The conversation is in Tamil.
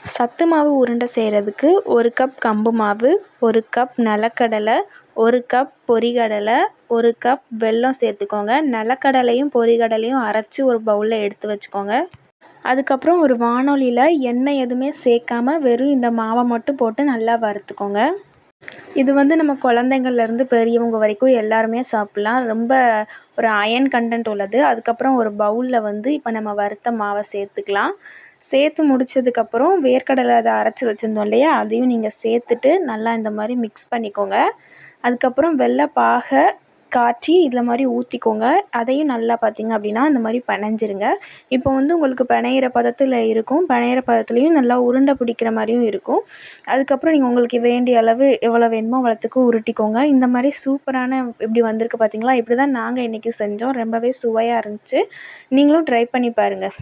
சத்து மாவு உருண்டை செய்கிறதுக்கு 1 கப் கம்பு மாவு, 1 கப் நிலக்கடலை, 1 கப் பொரிகடலை, 1 கப் வெல்லம் சேர்த்துக்கோங்க. நிலக்கடலையும் பொரிகடலையும் அரைச்சி ஒரு பவுலில் எடுத்து வச்சுக்கோங்க. அதுக்கப்புறம் ஒரு வானொலியில் எண்ணெய் எதுவுமே சேர்க்காம வெறும் இந்த மாவை மட்டும் போட்டு நல்லா வறுத்துக்கோங்க. இது வந்து நம்ம குழந்தைங்கள்லேருந்து பெரியவங்க வரைக்கும் எல்லாருமே சாப்பிட்லாம். ரொம்ப ஒரு அயன் கண்டென்ட் உள்ளது. அதுக்கப்புறம் ஒரு பவுலில் வந்து இப்போ நம்ம வறுத்த மாவை சேர்த்துக்கலாம். சேர்த்து முடிச்சதுக்கப்புறம் வேர்க்கடலை அதை அரைச்சி வச்சுருந்தோம் இல்லையா, அதையும் நீங்கள் சேர்த்துட்டு நல்லா இந்த மாதிரி மிக்ஸ் பண்ணிக்கோங்க. அதுக்கப்புறம் வெல்ல பாகை காய்ச்சி இதில் மாதிரி ஊற்றிக்கோங்க. அதையும் நல்லா பார்த்திங்க அப்படின்னா இந்த மாதிரி பிணைஞ்சிருங்க. இப்போ வந்து உங்களுக்கு பிணையிற பதத்தில் இருக்கும். பிணையிற பதத்துலேயும் நல்லா உருண்டை பிடிக்கிற மாதிரியும் இருக்கும். அதுக்கப்புறம் நீங்கள் உங்களுக்கு வேண்டிய அளவு எவ்வளோ வேணுமோ அவ்வளோத்துக்கு உருட்டிக்கோங்க. இந்த மாதிரி சூப்பரான இப்படி வந்திருக்கு பார்த்தீங்களா? இப்படி தான் நாங்கள் இன்றைக்கி செஞ்சோம். ரொம்பவே சுவையாக இருந்துச்சு. நீங்களும் ட்ரை பண்ணி பாருங்கள்.